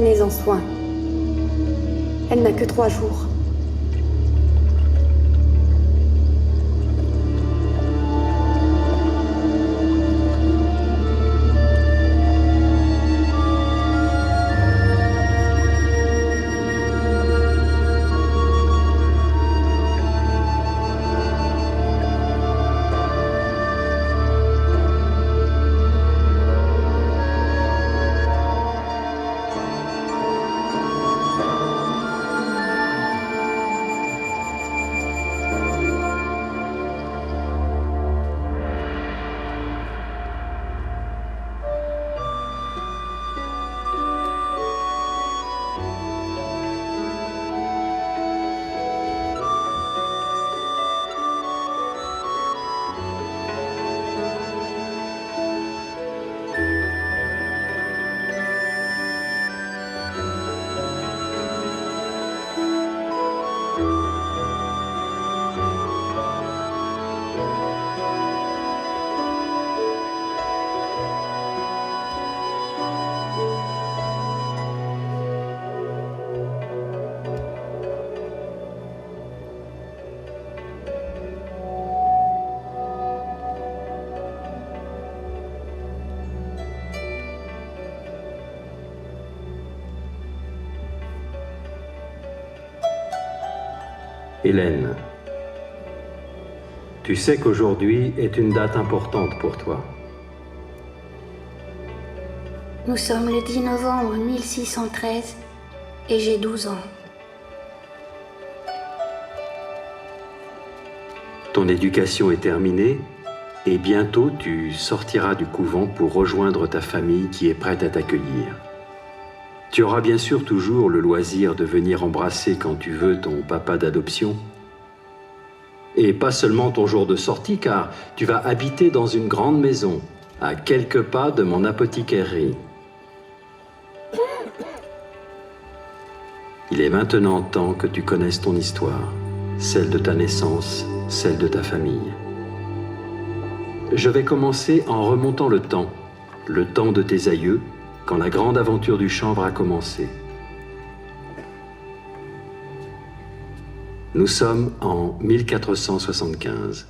Prenez-en soin. Elle n'a que 3 jours. Hélène, tu sais qu'aujourd'hui est une date importante pour toi. Nous sommes le 10 novembre 1613 et j'ai 12 ans. Ton éducation est terminée et bientôt tu sortiras du couvent pour rejoindre ta famille qui est prête à t'accueillir. Tu auras bien sûr toujours le loisir de venir embrasser quand tu veux ton papa d'adoption. Et pas seulement ton jour de sortie, car tu vas habiter dans une grande maison, à quelques pas de mon apothicairerie. Il est maintenant temps que tu connaisses ton histoire, celle de ta naissance, celle de ta famille. Je vais commencer en remontant le temps de tes aïeux, quand la grande aventure du chanvre a commencé. Nous sommes en 1475.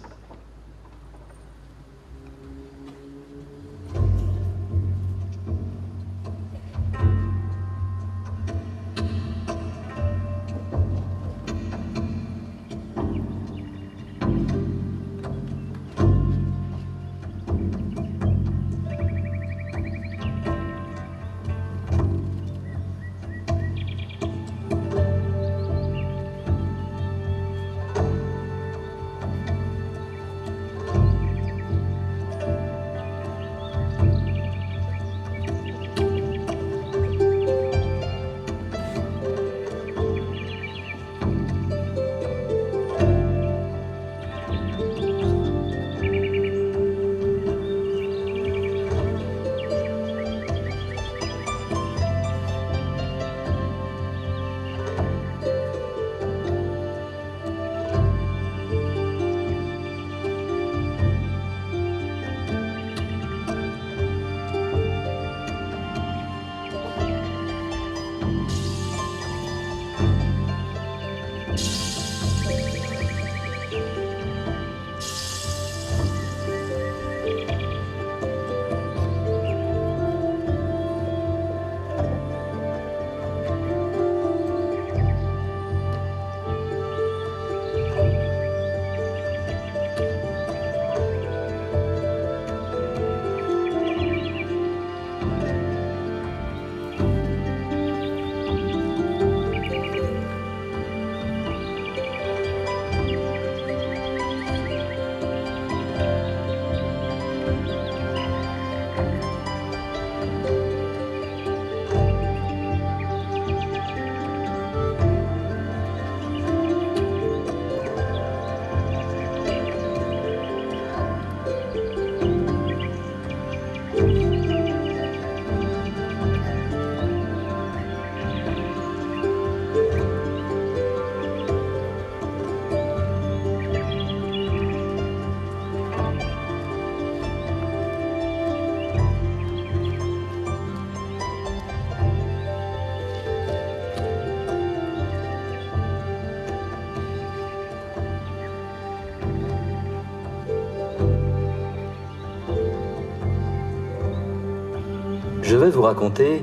Je vais vous raconter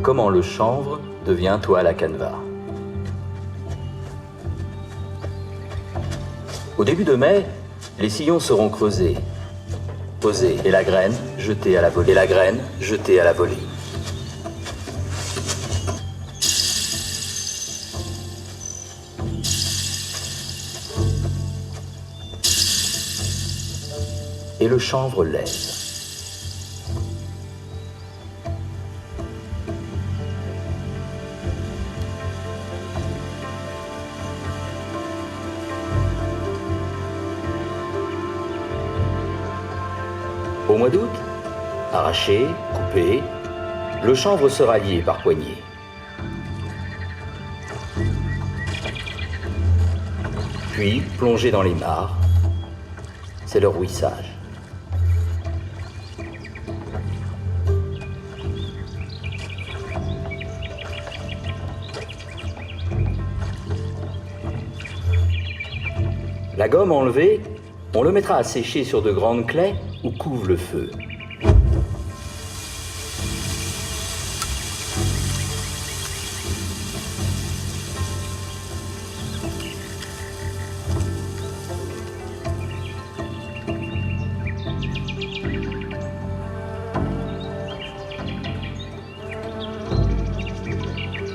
comment le chanvre devient toile à canevas. Au début de mai, les sillons seront creusés, posés, et la graine jetée à la volée. Et le chanvre lève. Au mois d'août, arraché, coupé, le chanvre sera lié par poignées. Puis plongé dans les mares, c'est le rouissage. La gomme enlevée, on le mettra à sécher sur de grandes claies où couvre le feu.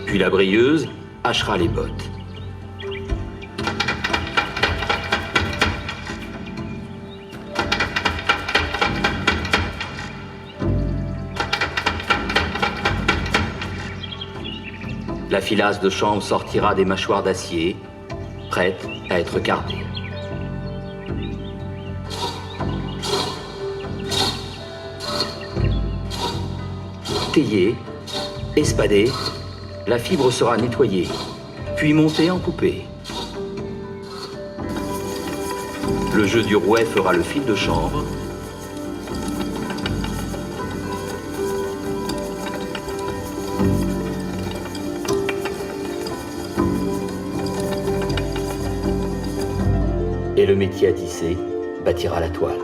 Puis la brieuse hachera les bottes. La filasse de chanvre sortira des mâchoires d'acier, prête à être cardée. Taillée, espadée, la fibre sera nettoyée, puis montée en coupée. Le jeu du rouet fera le fil de chanvre. Et le métier à tisser bâtira la toile.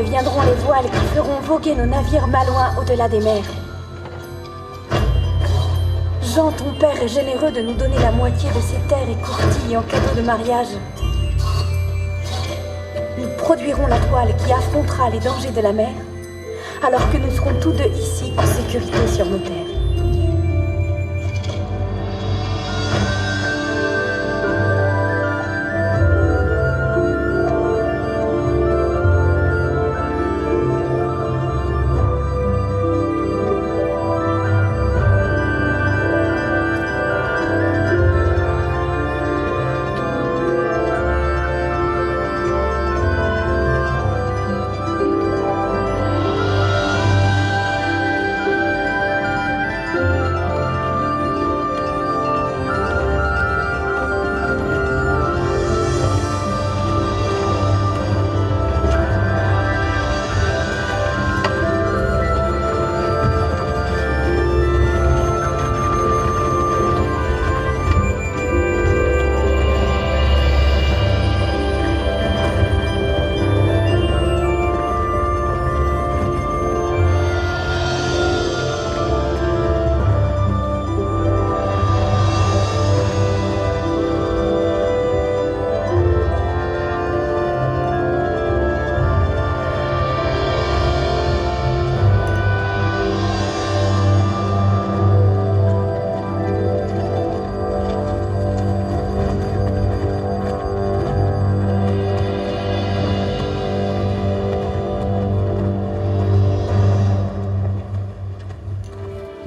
deviendront les voiles qui feront voguer nos navires malouins au-delà des mers. Jean, ton père, est généreux de nous donner la moitié de ses terres et courtilles en cadeau de mariage. Nous produirons la toile qui affrontera les dangers de la mer, alors que nous serons tous deux ici en sécurité sur nos terres.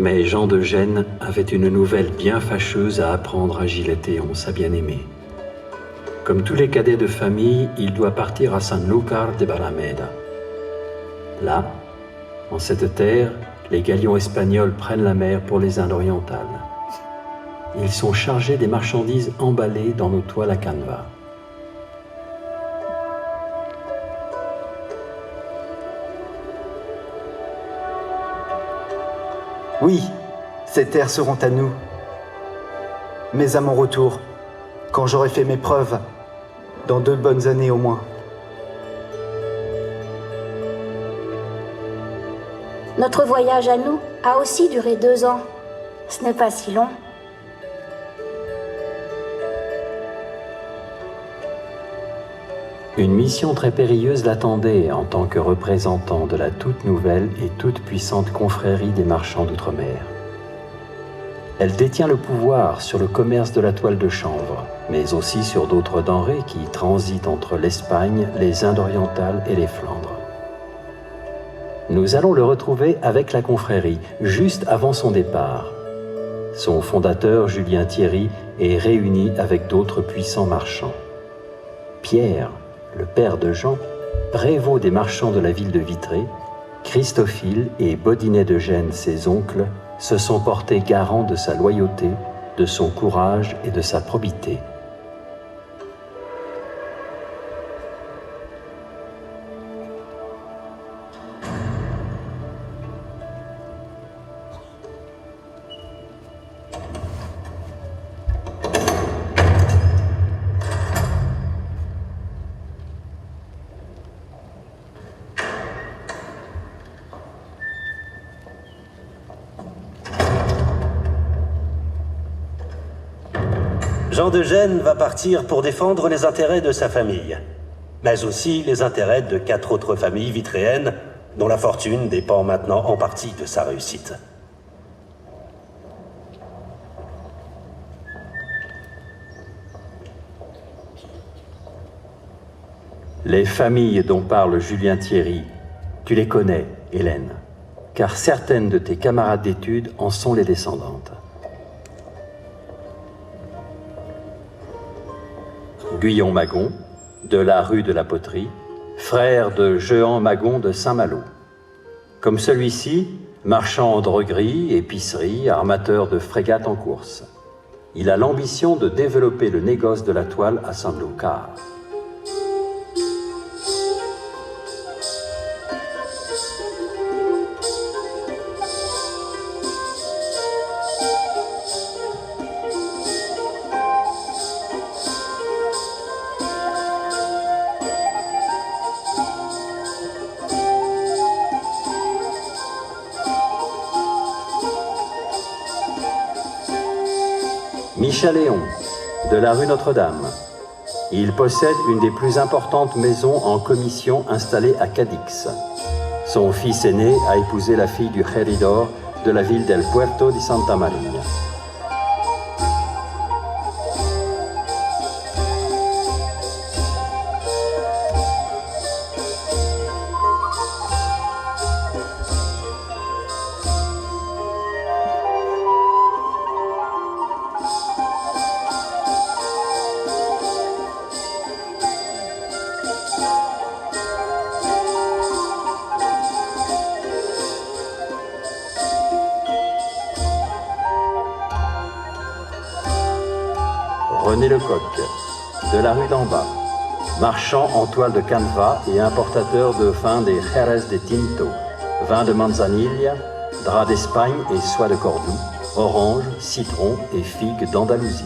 Mais Jean de Gênes avait une nouvelle bien fâcheuse à apprendre à Gilethéon, sa bien-aimée. Comme tous les cadets de famille, il doit partir à Sanlúcar de Barrameda. Là, en cette terre, les galions espagnols prennent la mer pour les Indes orientales. Ils sont chargés des marchandises emballées dans nos toiles à canevas. Oui, ces terres seront à nous. Mais à mon retour, quand j'aurai fait mes preuves, dans 2 bonnes années au moins. Notre voyage à nous a aussi duré 2 ans. Ce n'est pas si long. Une mission très périlleuse l'attendait en tant que représentant de la toute nouvelle et toute puissante confrérie des marchands d'outre-mer. Elle détient le pouvoir sur le commerce de la toile de chanvre, mais aussi sur d'autres denrées qui transitent entre l'Espagne, les Indes orientales et les Flandres. Nous allons le retrouver avec la confrérie, juste avant son départ. Son fondateur, Julien Thierry, est réuni avec d'autres puissants marchands. Pierre, le père de Jean, prévôt des marchands de la ville de Vitré, Christophile et Baudinet de Gênes, ses oncles, se sont portés garants de sa loyauté, de son courage et de sa probité. Jean de Gênes va partir pour défendre les intérêts de sa famille, mais aussi les intérêts de 4 autres familles vitréennes dont la fortune dépend maintenant en partie de sa réussite. Les familles dont parle Julien Thierry, tu les connais, Hélène, car certaines de tes camarades d'études en sont les descendantes. Guyon Magon, de la rue de la Poterie, frère de Jehan Magon de Saint-Malo. Comme celui-ci, marchand en droguerie, épicerie, armateur de frégates en course. Il a l'ambition de développer le négoce de la toile à Sanlúcar. Michel Léon, de la rue Notre-Dame. Il possède une des plus importantes maisons en commission installée à Cadix. Son fils aîné a épousé la fille du Geridor de la ville del Puerto de Santa Maria. René Lecoq, de la rue d'en bas, marchand en toile de canevas et importateur de vin des Jerez de Tinto, vin de Manzanilla, drap d'Espagne et soie de Cordoue, orange, citron et figues d'Andalousie.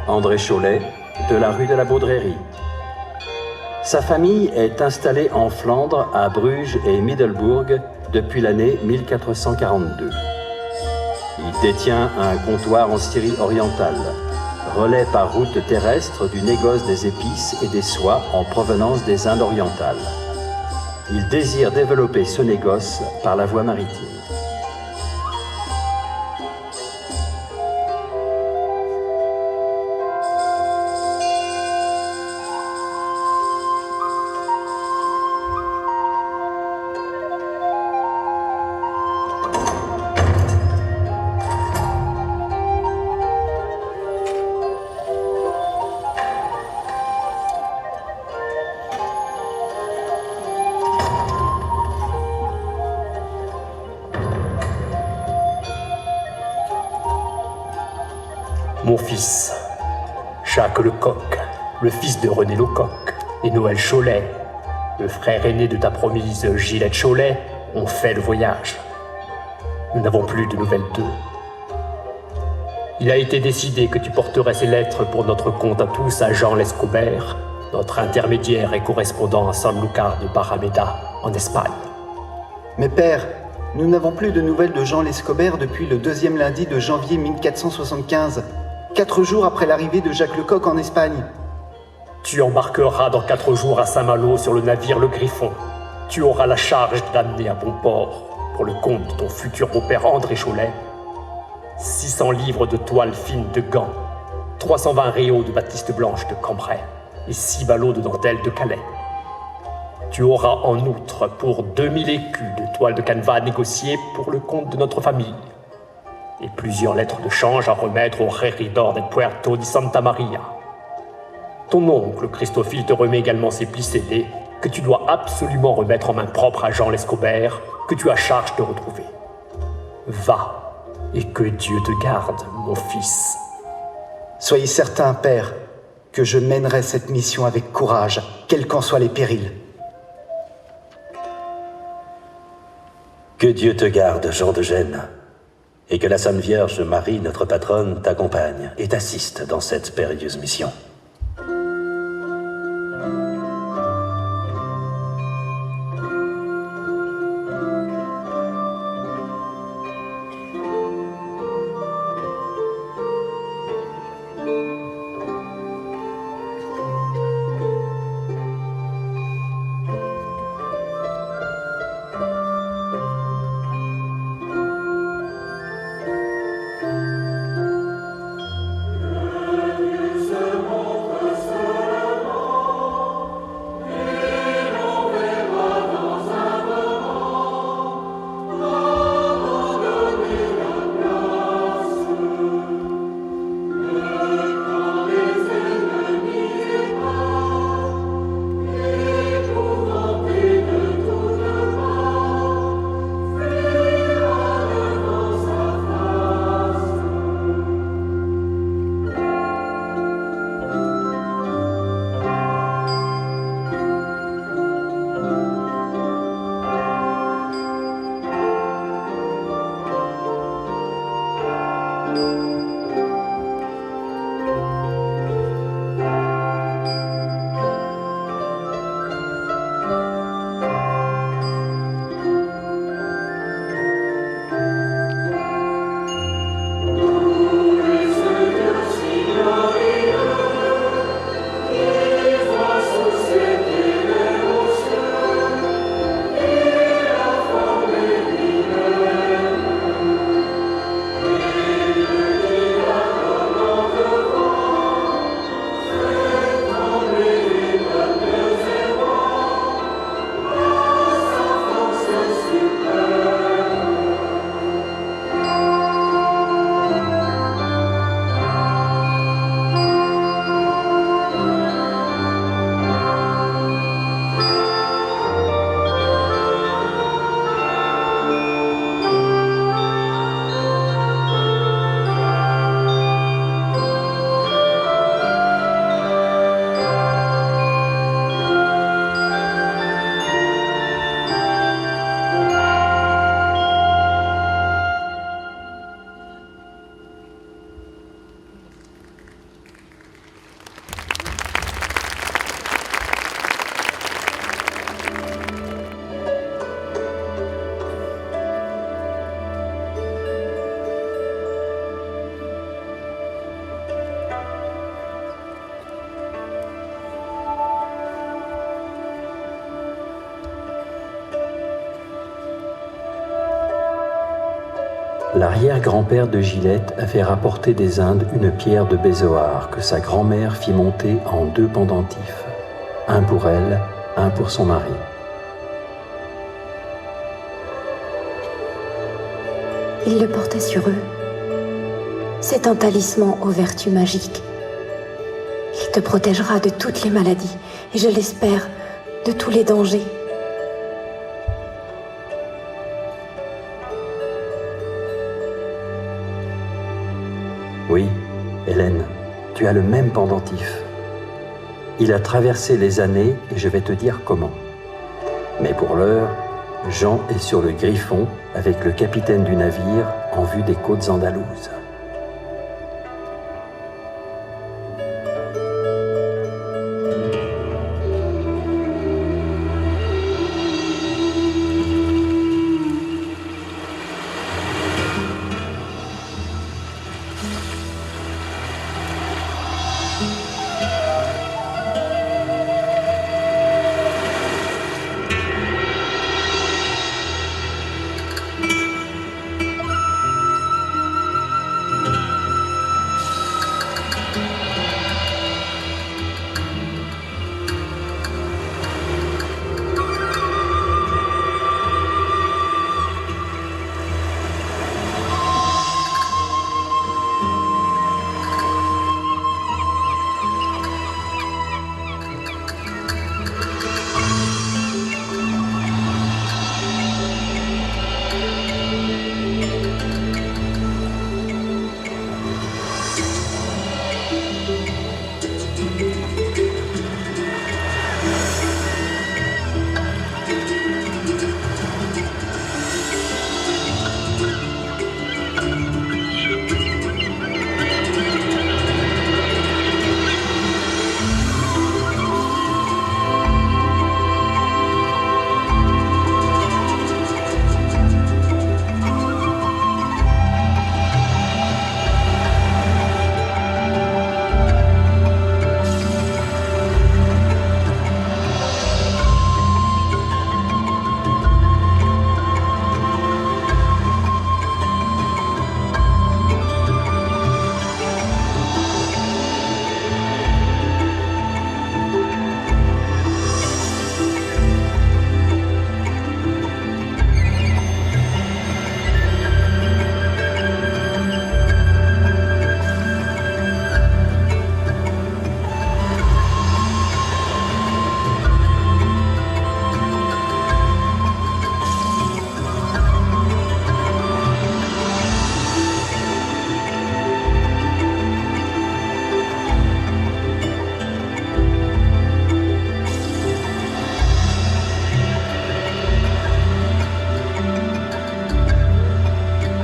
André Cholet, de la rue de la Baudrerie. Sa famille est installée en Flandre, à Bruges et Middelbourg depuis l'année 1442. Il détient un comptoir en Syrie orientale, relais par route terrestre du négoce des épices et des soies en provenance des Indes orientales. Il désire développer ce négoce par la voie maritime. Mon fils, Jacques Lecoq, le fils de René Lecoq, et Noël Cholet, le frère aîné de ta promise Gilette Cholet, ont fait le voyage. Nous n'avons plus de nouvelles d'eux. Il a été décidé que tu porterais ces lettres pour notre compte à tous à Jean Lescobert, notre intermédiaire et correspondant à Sanlúcar de Barrameda, en Espagne. Mais père, nous n'avons plus de nouvelles de Jean Lescobert depuis le 2e lundi de janvier 1475, 4 jours après l'arrivée de Jacques Lecoq en Espagne. Tu embarqueras dans 4 jours à Saint-Malo sur le navire Le Griffon. Tu auras la charge d'amener à bon port, pour le compte de ton futur beau-père André Cholet, 600 livres de toile fine de Gand, 320 réaux de batiste blanche de Cambrai et 6 ballots de dentelle de Calais. Tu auras en outre pour 2000 écus de toile de canevas négociée pour le compte de notre famille et plusieurs lettres de change à remettre au Geridor del Puerto de Santa Maria. Ton oncle Christophile te remet également ces plis scellés que tu dois absolument remettre en main propre à Jean Lescobert, que tu as charge de retrouver. Va, et que Dieu te garde, mon fils. Soyez certain, père, que je mènerai cette mission avec courage, quels qu'en soient les périls. Que Dieu te garde, Jean de Gênes, et que la Sainte Vierge Marie, notre patronne, t'accompagne et t'assiste dans cette périlleuse mission. Dieu se montre. L'arrière-grand-père de Gilette avait rapporté des Indes une pierre de Bézoar que sa grand-mère fit monter en 2 pendentifs, un pour elle, un pour son mari. Ils le portaient sur eux. C'est un talisman aux vertus magiques. Il te protégera de toutes les maladies et, je l'espère, de tous les dangers. Oui, Hélène, tu as le même pendentif. Il a traversé les années et je vais te dire comment. Mais pour l'heure, Jean est sur le Griffon avec le capitaine du navire en vue des côtes andalouses.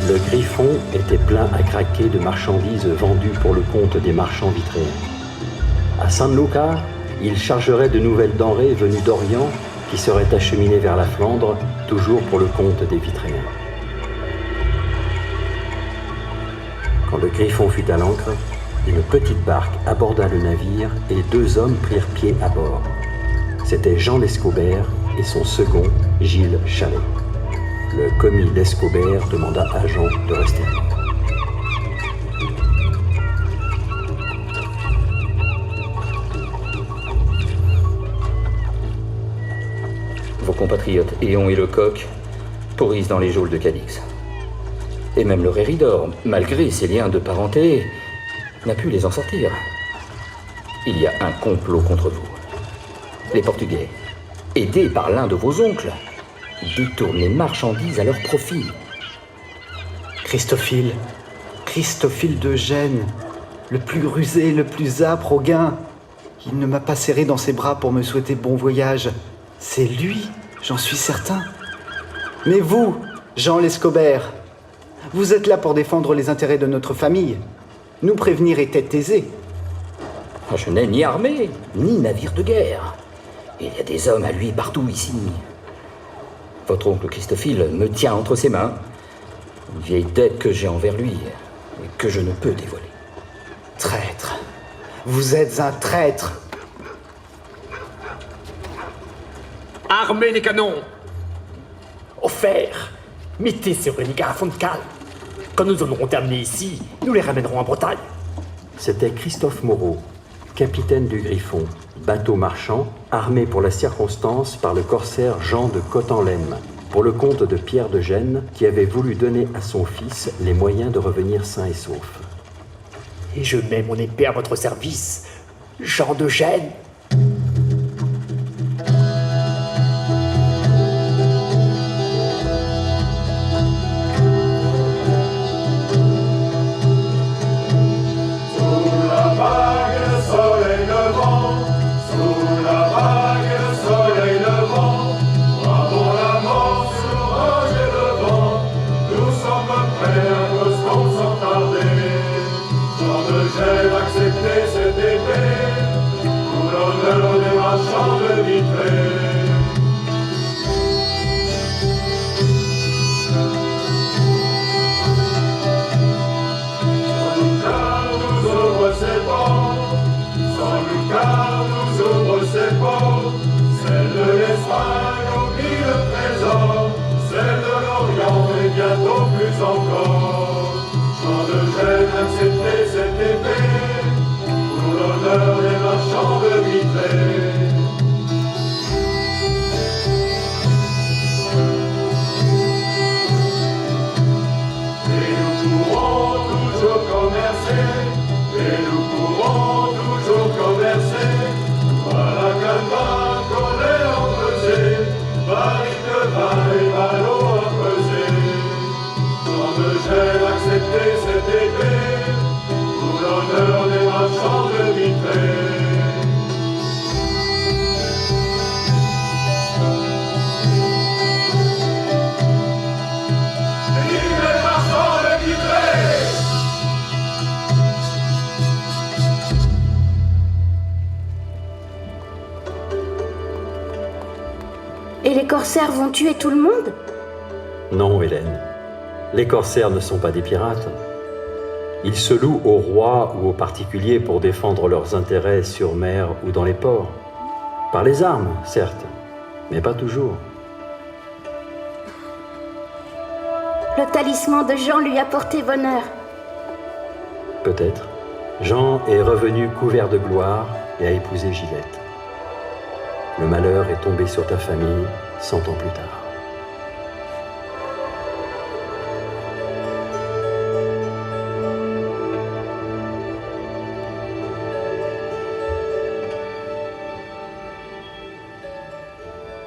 Le Griffon était plein à craquer de marchandises vendues pour le compte des marchands vitréens. À San Luca, il chargerait de nouvelles denrées venues d'Orient qui seraient acheminées vers la Flandre, toujours pour le compte des vitréens. Quand le Griffon fut à l'ancre, une petite barque aborda le navire et 2 hommes prirent pied à bord. C'étaient Jean Lescobert et son second, Gilles Chalais. Le commis Lescobert demanda à Jean de rester. Vos compatriotes Éon et Lecoq pourrissent dans les geôles de Cadix. Et même le Réridor, malgré ses liens de parenté, n'a pu les en sortir. Il y a un complot contre vous. Les Portugais, aidés par l'un de vos oncles, détournent les marchandises à leur profit. Christophile de Gênes, le plus rusé, le plus âpre au gain. Il ne m'a pas serré dans ses bras pour me souhaiter bon voyage. C'est lui, j'en suis certain. Mais vous, Jean Lescobert, vous êtes là pour défendre les intérêts de notre famille. Nous prévenir était aisé. Je n'ai ni armée, ni navire de guerre. Il y a des hommes à lui partout ici. Votre oncle Christophile me tient entre ses mains. Une vieille dette que j'ai envers lui et que je ne peux dévoiler. Traître. Vous êtes un traître. Armez les canons! Au fer! Mettez sur une garafon de cale! quand nous en aurons terminé ici, nous les ramènerons en Bretagne. C'était Christophe Moreau, capitaine du Griffon, bateau marchand, armé pour la circonstance par le corsaire Jean de Cotenlem, pour le compte de Pierre de Gênes, qui avait voulu donner à son fils les moyens de revenir sain et sauf. Et je mets mon épée à votre service, Jean de Gênes. Et les corsaires vont tuer tout le monde? Non, Hélène. Les corsaires ne sont pas des pirates. Ils se louent aux rois ou aux particuliers pour défendre leurs intérêts sur mer ou dans les ports. Par les armes, certes, mais pas toujours. Le talisman de Jean lui a porté bonheur. Peut-être. Jean est revenu couvert de gloire et a épousé Gilette. Le malheur est tombé sur ta famille 100 ans plus tard.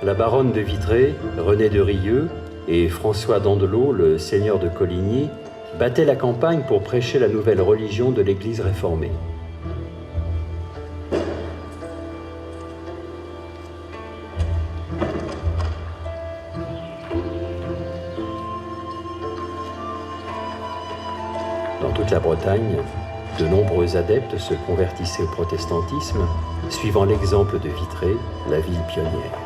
La baronne de Vitré, René de Rieux et François d'Andelot, le seigneur de Coligny, battaient la campagne pour prêcher la nouvelle religion de l'Église réformée. Dans toute la Bretagne, de nombreux adeptes se convertissaient au protestantisme, suivant l'exemple de Vitré, la ville pionnière.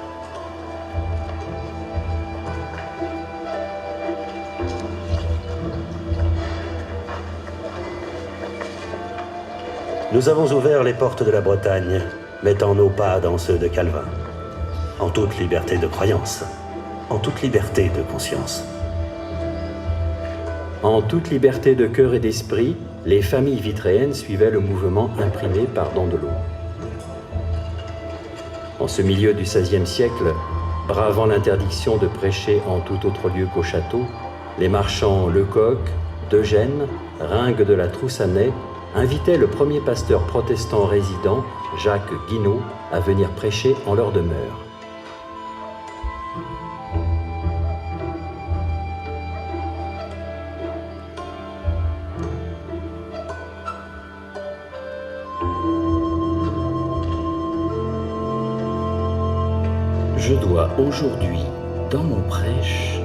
Nous avons ouvert les portes de la Bretagne, mettant nos pas dans ceux de Calvin, en toute liberté de croyance, en toute liberté de conscience. En toute liberté de cœur et d'esprit, les familles vitréennes suivaient le mouvement imprimé par Dandelot. En ce milieu du XVIe siècle, bravant l'interdiction de prêcher en tout autre lieu qu'au château, les marchands Lecoq, De Gênes, Ringue de la Troussanais invitaient le premier pasteur protestant résident, Jacques Guinaud, à venir prêcher en leur demeure. Je dois aujourd'hui, dans mon prêche,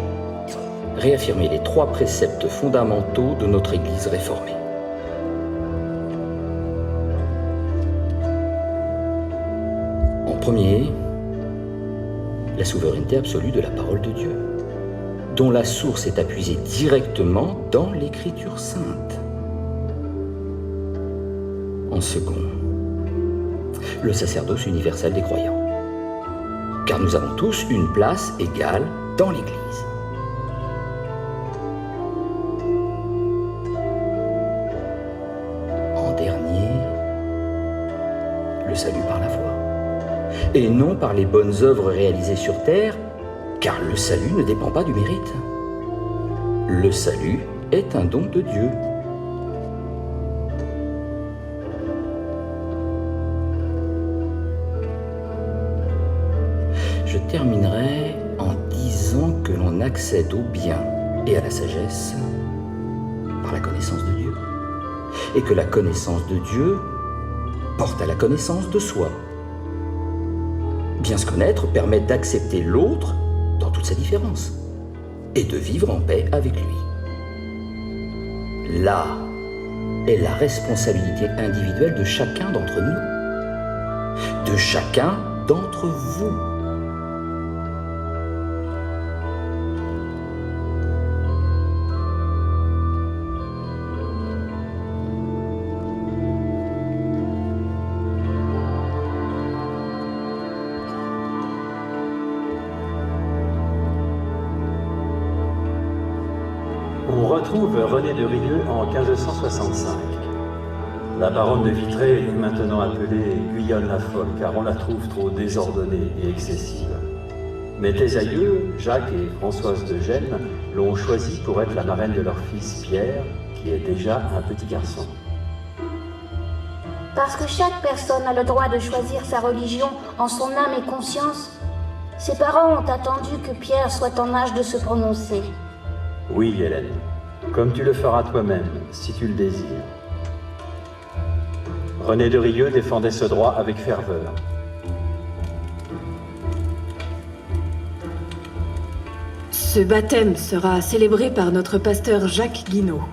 réaffirmer les 3 préceptes fondamentaux de notre Église réformée. En premier, la souveraineté absolue de la parole de Dieu, dont la source est appuyée directement dans l'Écriture sainte. En second, le sacerdoce universel des croyants, car nous avons tous une place égale dans l'Église. et non par les bonnes œuvres réalisées sur terre, car le salut ne dépend pas du mérite. Le salut est un don de Dieu. Je terminerai en disant que l'on accède au bien et à la sagesse par la connaissance de Dieu, et que la connaissance de Dieu porte à la connaissance de soi. Bien se connaître permet d'accepter l'autre dans toute sa différence et de vivre en paix avec lui. Là est la responsabilité individuelle de chacun d'entre nous, de chacun d'entre vous. On retrouve René de Rieux en 1565. La baronne de Vitré est maintenant appelée Guyonne la Folle, car on la trouve trop désordonnée et excessive. Mais tes aïeux, Jacques et Françoise de Gênes, l'ont choisie pour être la marraine de leur fils Pierre, qui est déjà un petit garçon. Parce que chaque personne a le droit de choisir sa religion en son âme et conscience, ses parents ont attendu que Pierre soit en âge de se prononcer. Oui, Hélène, comme tu le feras toi-même, si tu le désires. René de Rieux défendait ce droit avec ferveur. Ce baptême sera célébré par notre pasteur Jacques Guinaud,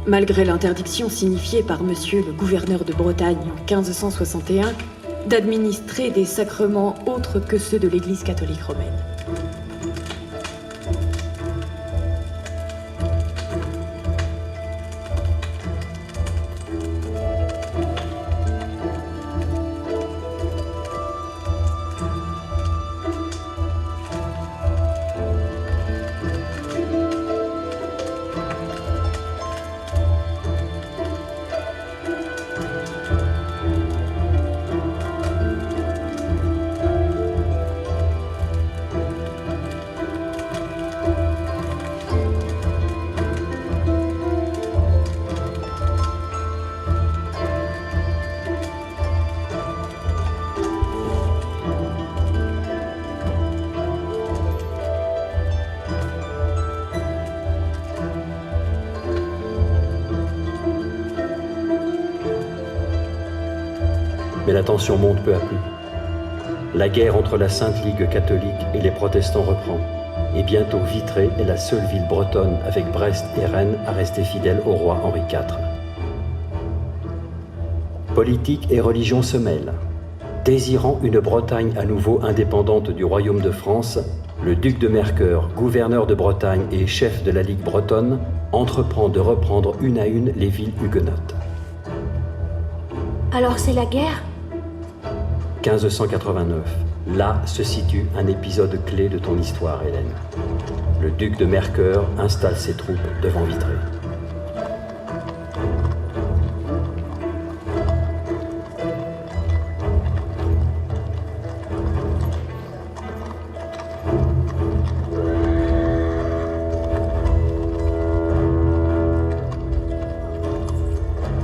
malgré l'interdiction signifiée par monsieur le gouverneur de Bretagne en 1561 d'administrer des sacrements autres que ceux de l'Église catholique romaine. Mais la tension monte peu à peu. La guerre entre la Sainte Ligue catholique et les protestants reprend. Et bientôt Vitré est la seule ville bretonne avec Brest et Rennes à rester fidèle au roi Henri IV. Politique et religion se mêlent. Désirant une Bretagne à nouveau indépendante du royaume de France, le duc de Mercœur, gouverneur de Bretagne et chef de la Ligue bretonne, entreprend de reprendre une à une les villes huguenotes. Alors c'est la guerre ? 1589. Là se situe un épisode clé de ton histoire, Hélène. Le duc de Mercœur installe ses troupes devant Vitré.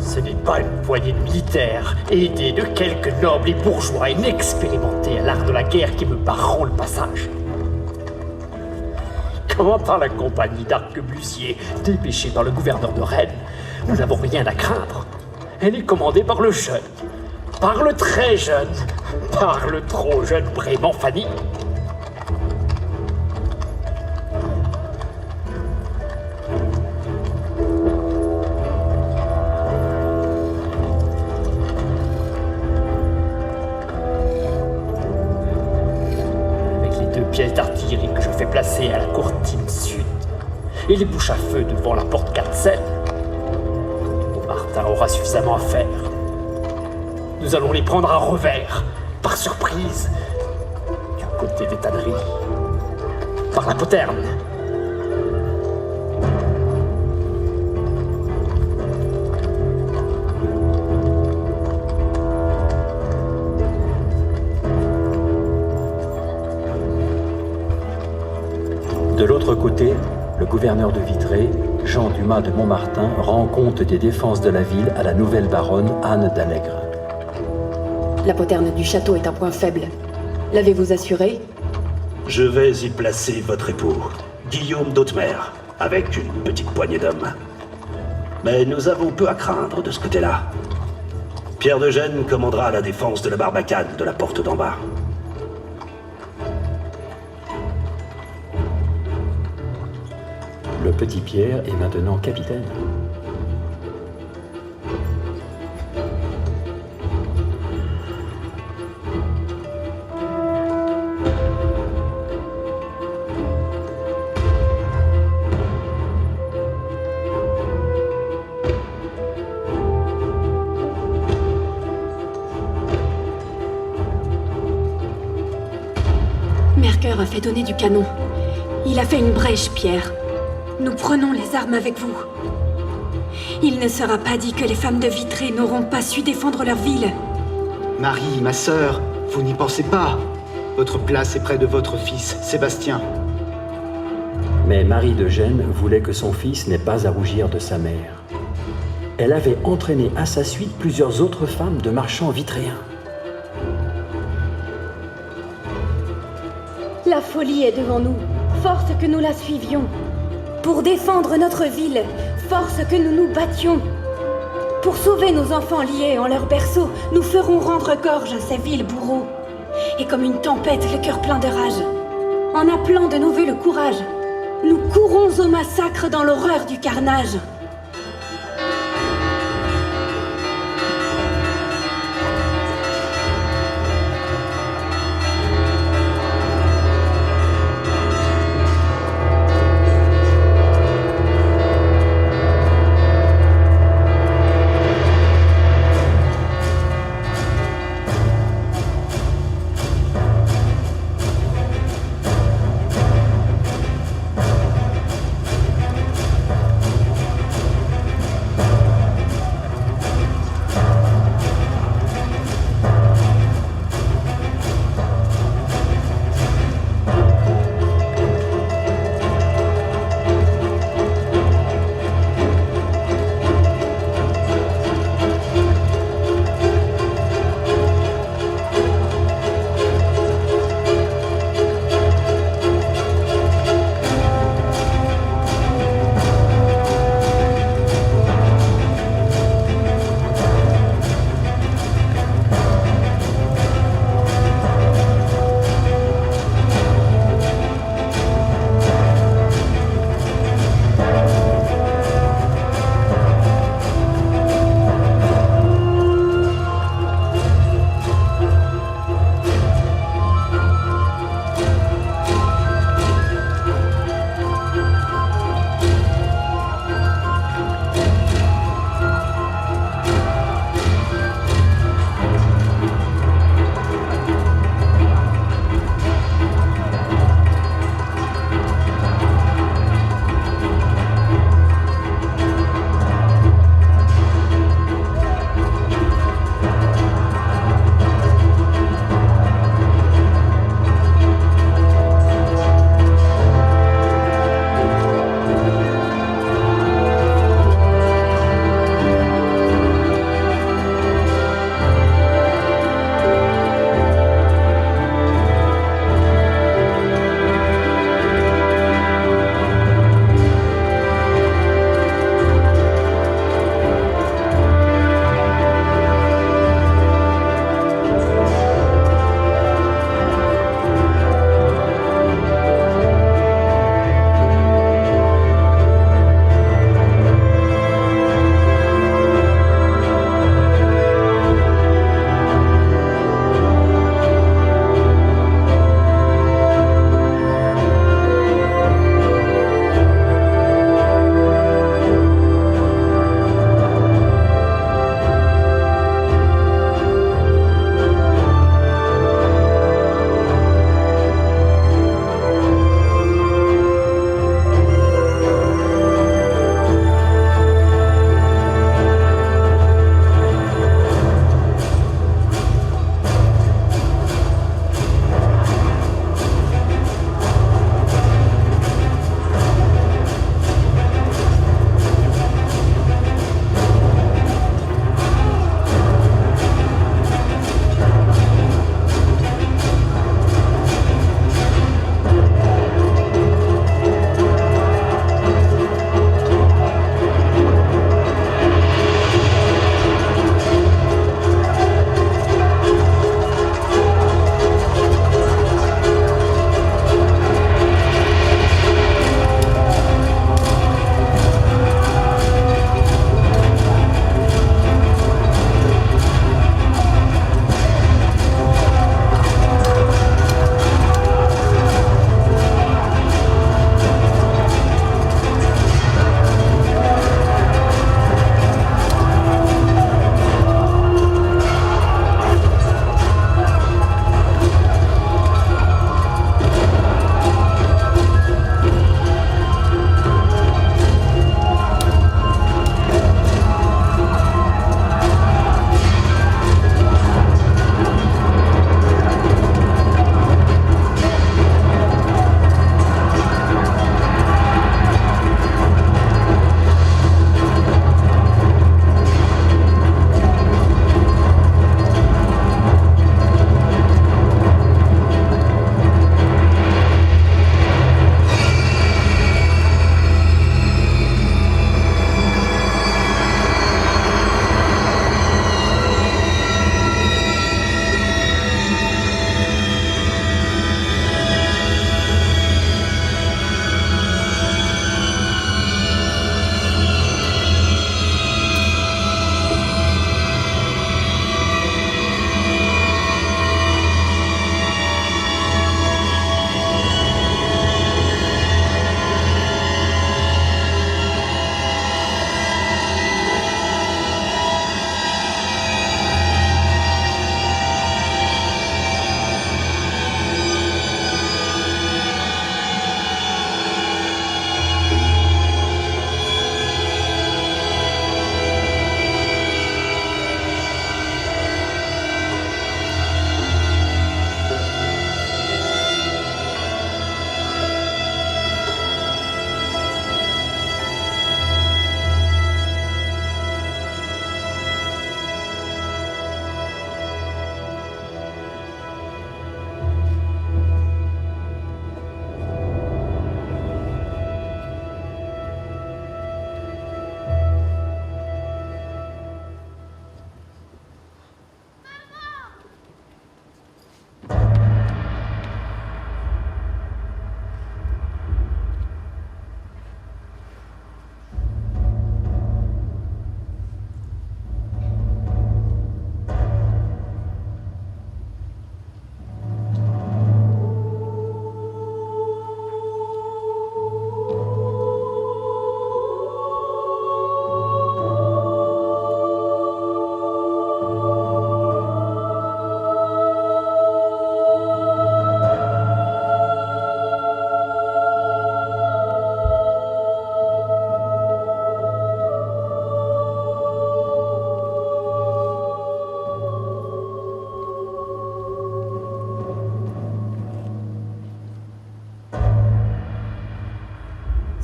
Ce n'est pas une poignée de militaires, aidés de quelques nobles et bourgeois inexpérimentés à l'art de la guerre qui me barreront le passage. Quant à la compagnie d'arquebusiers dépêchée par le gouverneur de Rennes, nous n'avons rien à craindre. Elle est commandée par le jeune, par le très jeune, par le trop jeune Brément Fanny. Pièces d'artillerie que je fais placer à la courtine sud et les bouches à feu devant la porte Carcel. Martin aura suffisamment à faire. Nous allons les prendre à revers, par surprise, du côté des tanneries, par la poterne. De l'autre côté, le gouverneur de Vitré, Jean Dumas de Montmartin, rend compte des défenses de la ville à la nouvelle baronne Anne d'Allègre. La poterne du château est un point faible. L'avez-vous assuré? Je vais y placer votre époux, Guillaume d'Hautmer, avec une petite poignée d'hommes. Mais nous avons peu à craindre de ce côté-là. Pierre de Gênes commandera la défense de la barbacane de la porte d'en bas. Le petit Pierre est maintenant capitaine. Mercœur a fait donner du canon. Il a fait une brèche, Pierre. Nous prenons les armes avec vous. Il ne sera pas dit que les femmes de Vitré n'auront pas su défendre leur ville. Marie, ma sœur, vous n'y pensez pas. Votre place est près de votre fils, Sébastien. Mais Marie de Gênes voulait que son fils n'ait pas à rougir de sa mère. Elle avait entraîné à sa suite plusieurs autres femmes de marchands vitréens. La folie est devant nous. Force que nous la suivions. Pour défendre notre ville, force que nous nous battions. Pour sauver nos enfants liés en leur berceau, nous ferons rendre gorge à ces vils bourreaux. Et comme une tempête, le cœur plein de rage, en appelant de nos vœux le courage, nous courons au massacre dans l'horreur du carnage.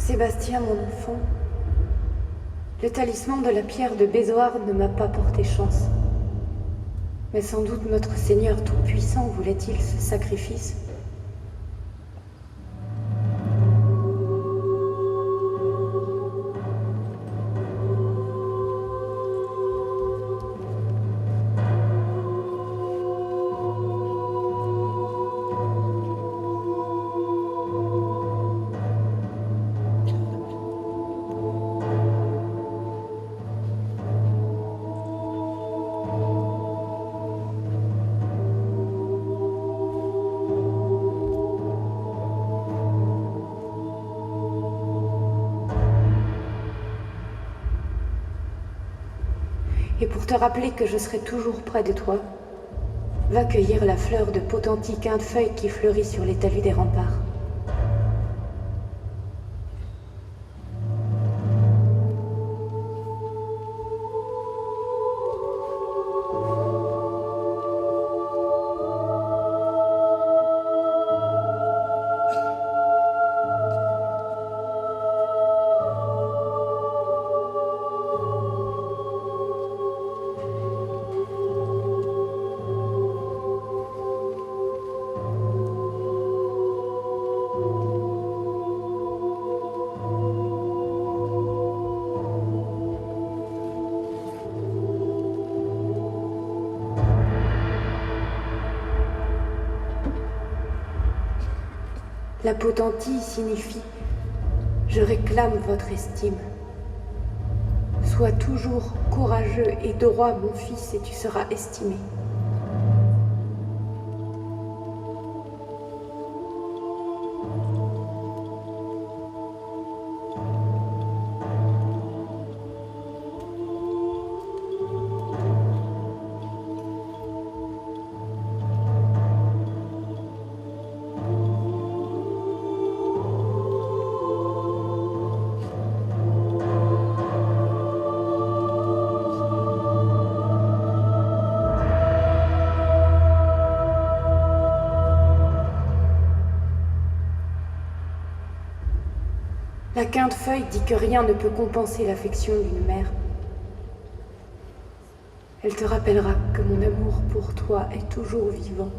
Sébastien, mon enfant, le talisman de la pierre de Bézoard ne m'a pas porté chance. Mais sans doute notre Seigneur Tout-Puissant voulait-il ce sacrifice. Et pour te rappeler que je serai toujours près de toi, va cueillir la fleur de Potentie quinte-feuille qui fleurit sur les talus des remparts. La Potentie signifie « Je réclame votre estime ». Sois toujours courageux et droit, mon fils, et tu seras estimé. La quinte-feuille dit que rien ne peut compenser l'affection d'une mère. Elle te rappellera que mon amour pour toi est toujours vivant.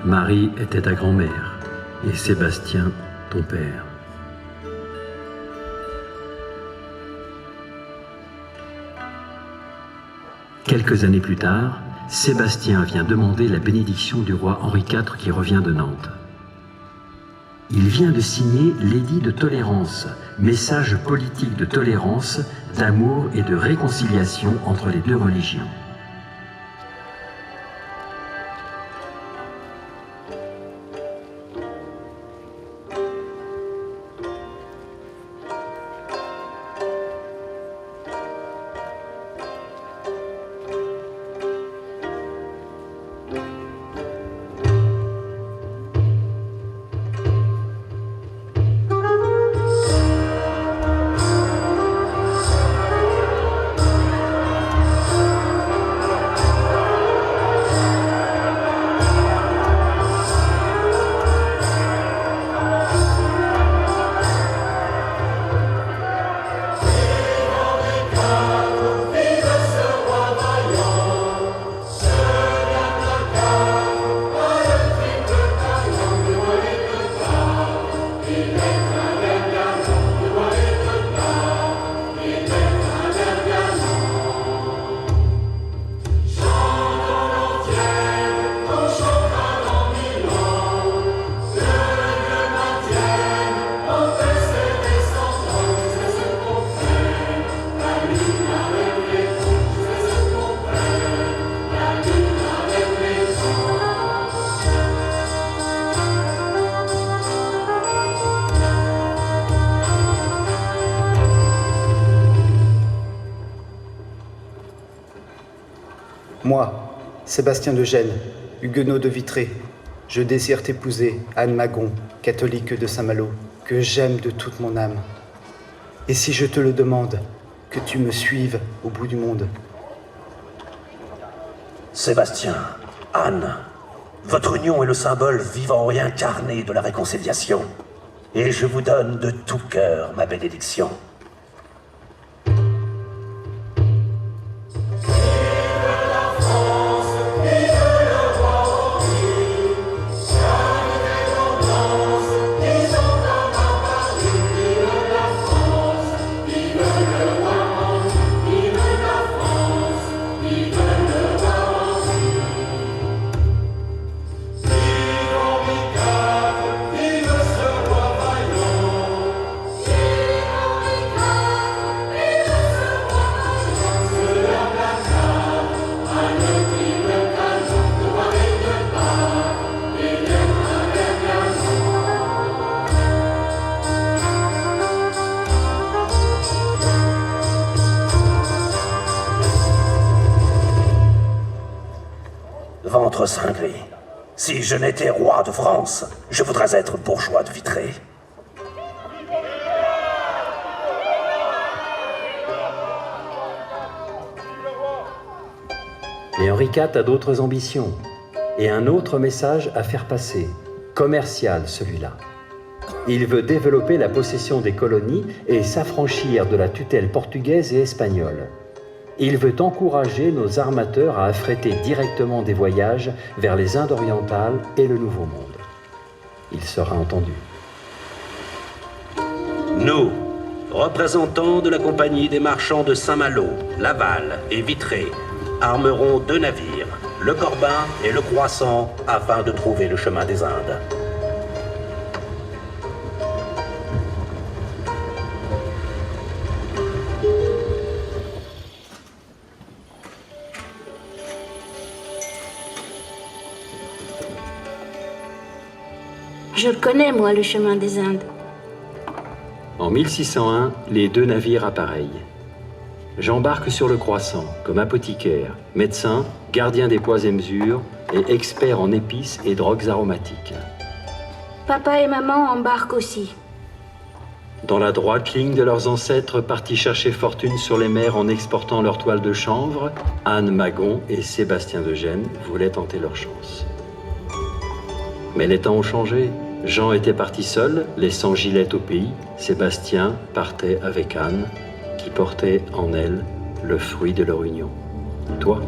Marie était ta grand-mère et Sébastien ton père. Quelques années plus tard, Sébastien vient demander la bénédiction du roi Henri IV qui revient de Nantes. Il vient de signer l'édit de tolérance, message politique de tolérance, d'amour et de réconciliation entre les deux religions. Moi, Sébastien de Gênes, huguenot de Vitré, je désire t'épouser, Anne Magon, catholique de Saint-Malo, que j'aime de toute mon âme. Et si je te le demande, que tu me suives au bout du monde. Sébastien, Anne, votre union est le symbole vivant et incarné de la réconciliation. Et je vous donne de tout cœur ma bénédiction. Ventre cinglé, si je n'étais roi de France, je voudrais être bourgeois de Vitré. Et Henri IV a d'autres ambitions et un autre message à faire passer, commercial celui-là. Il veut développer la possession des colonies et s'affranchir de la tutelle portugaise et espagnole. Il veut encourager nos armateurs à affréter directement des voyages vers les Indes orientales et le Nouveau Monde. Il sera entendu. Nous, représentants de la compagnie des marchands de Saint-Malo, Laval et Vitré, armerons 2 navires, le Corbin et le Croissant, afin de trouver le chemin des Indes. Je le connais, moi, le chemin des Indes. En 1601, les 2 navires appareillent. J'embarque sur le Croissant comme apothicaire, médecin, gardien des poids et mesures et expert en épices et drogues aromatiques. Papa et maman embarquent aussi. Dans la droite ligne de leurs ancêtres partis chercher fortune sur les mers en exportant leur toile de chanvre, Anne Magon et Sébastien de Gênes voulaient tenter leur chance. Mais les temps ont changé. Jean était parti seul, laissant Gilette au pays. Sébastien partait avec Anne, qui portait en elle le fruit de leur union. Toi ?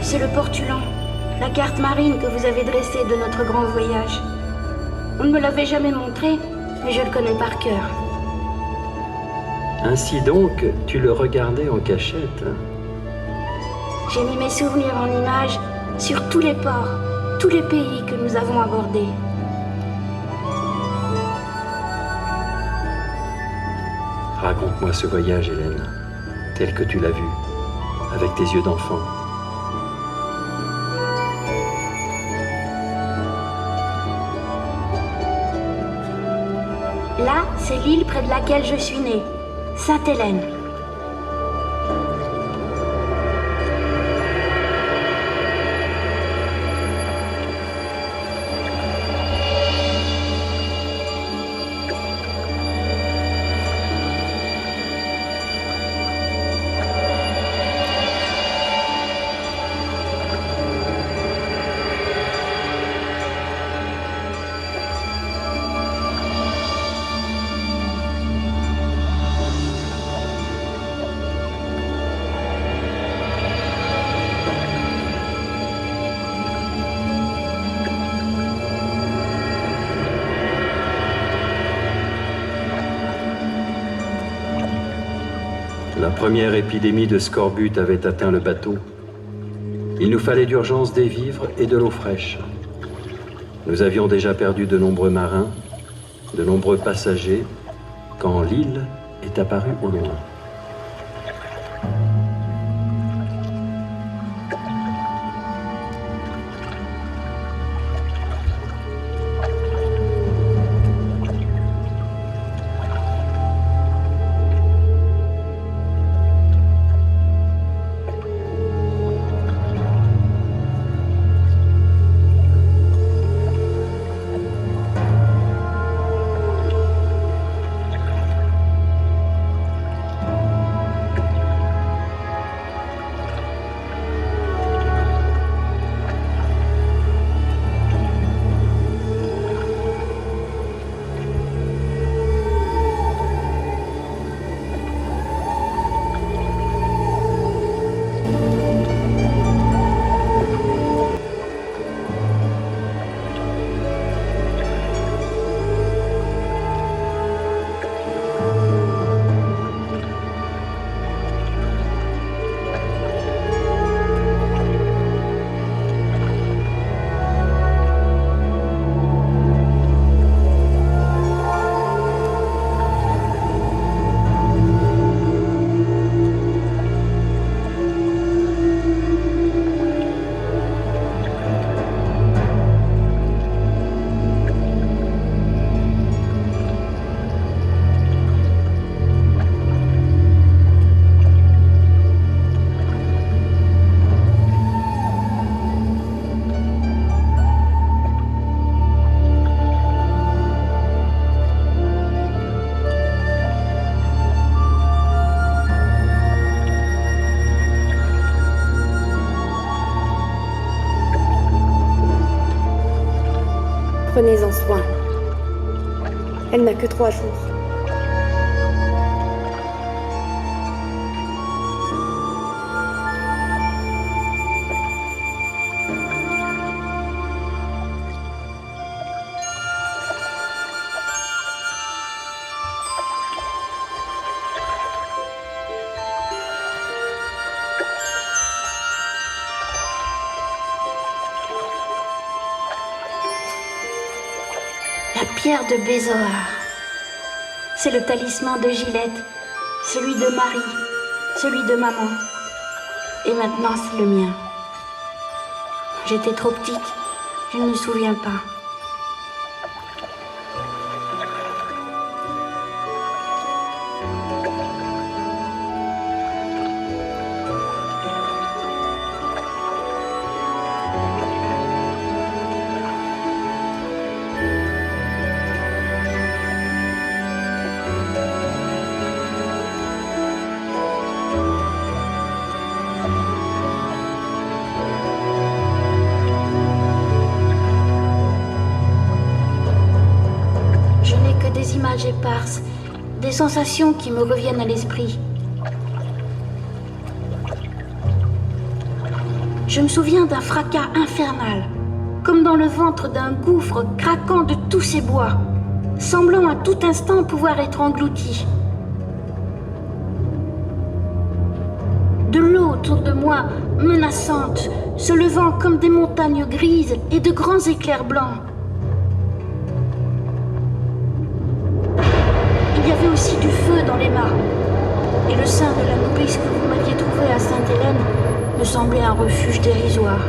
C'est le portulan, la carte marine que vous avez dressée de notre grand voyage. On ne me l'avait jamais montré, mais je le connais par cœur. Ainsi donc, tu le regardais en cachette. J'ai mis mes souvenirs en images sur tous les ports, tous les pays que nous avons abordés. Raconte-moi ce voyage, Hélène, tel que tu l'as vu, avec tes yeux d'enfant. Là, c'est l'île près de laquelle je suis née, Sainte-Hélène. La première épidémie de scorbut avait atteint le bateau. Il nous fallait d'urgence des vivres et de l'eau fraîche. Nous avions déjà perdu de nombreux marins de nombreux passagers, quand l'île est apparue au loin. Prenez-en soin. Elle n'a que 3 jours. La pierre de Bézoar. C'est le talisman de Gilette, celui de Marie, celui de maman. Et maintenant, c'est le mien. J'étais trop petite, je ne me souviens pas. Des images éparses, des sensations qui me reviennent à l'esprit. Je me souviens d'un fracas infernal, comme dans le ventre d'un gouffre craquant de tous ses bois, semblant à tout instant pouvoir être englouti. De l'eau autour de moi, menaçante, se levant comme des montagnes grises et de grands éclairs blancs. Il y avait aussi du feu dans les mâts, et le sein de la nourrice que vous m'aviez trouvé à Sainte-Hélène me semblait un refuge dérisoire.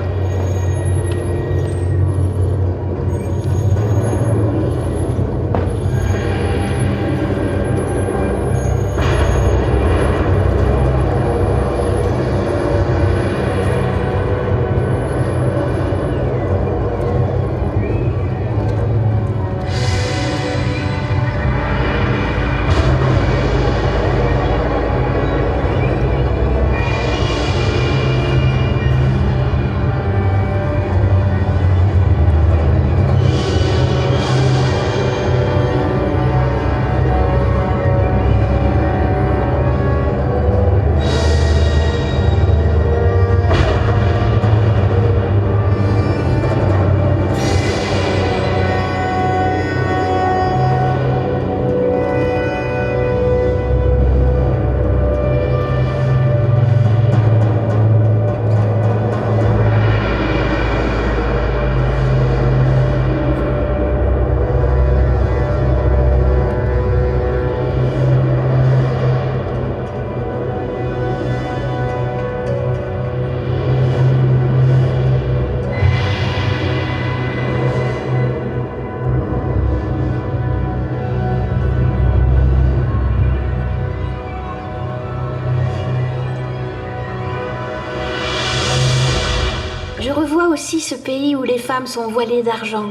ce pays où les femmes sont voilées d'argent.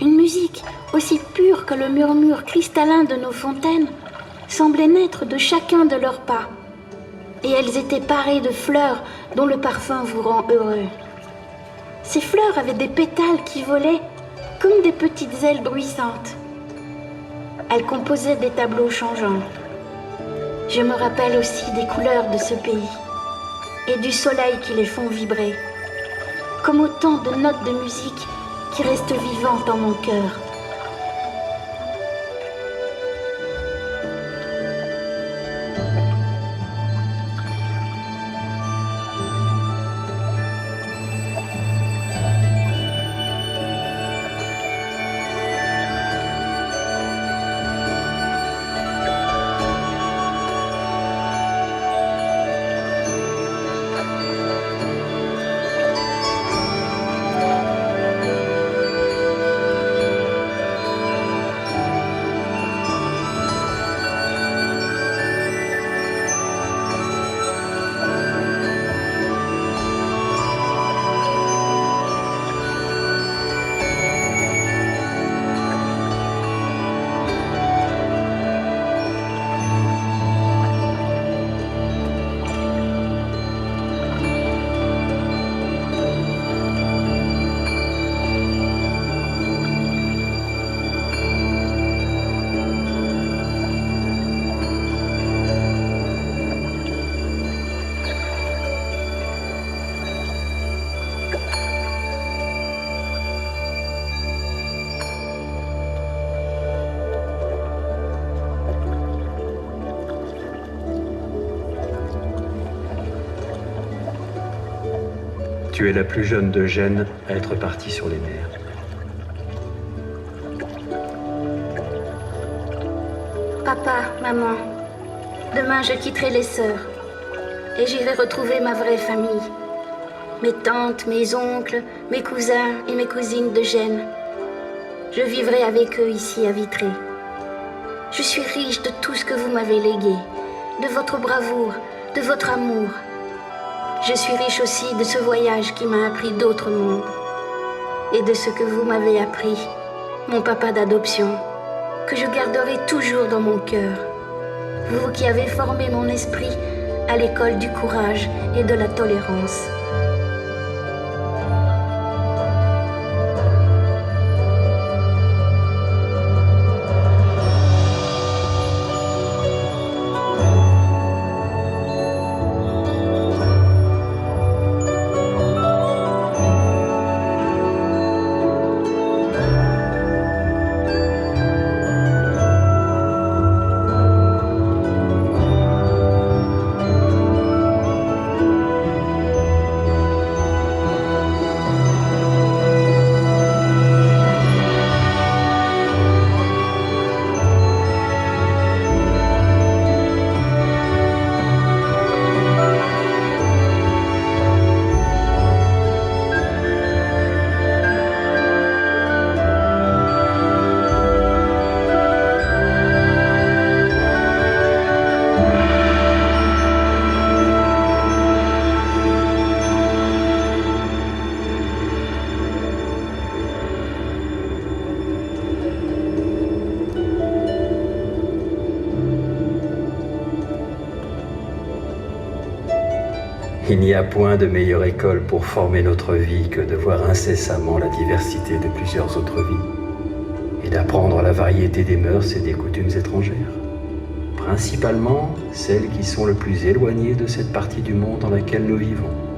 Une musique aussi pure que le murmure cristallin de nos fontaines semblait naître de chacun de leurs pas. Et elles étaient parées de fleurs dont le parfum vous rend heureux. Ces fleurs avaient des pétales qui volaient comme des petites ailes bruissantes. Elles composaient des tableaux changeants. Je me rappelle aussi des couleurs de ce pays et du soleil qui les font vibrer, comme autant de notes de musique qui restent vivantes dans mon cœur. Tu es la plus jeune de Gênes à être partie sur les mers. Papa, maman, demain je quitterai les sœurs et j'irai retrouver ma vraie famille. Mes tantes, mes oncles, mes cousins et mes cousines de Gênes. Je vivrai avec eux ici à Vitré. Je suis riche de tout ce que vous m'avez légué, de votre bravoure, de votre amour. Je suis riche aussi de ce voyage qui m'a appris d'autres mondes et de ce que vous m'avez appris, mon papa d'adoption, que je garderai toujours dans mon cœur. Vous qui avez formé mon esprit à l'école du courage et de la tolérance. Il n'y a point de meilleure école pour former notre vie que de voir incessamment la diversité de plusieurs autres vies et d'apprendre la variété des mœurs et des coutumes étrangères, principalement celles qui sont le plus éloignées de cette partie du monde dans laquelle nous vivons.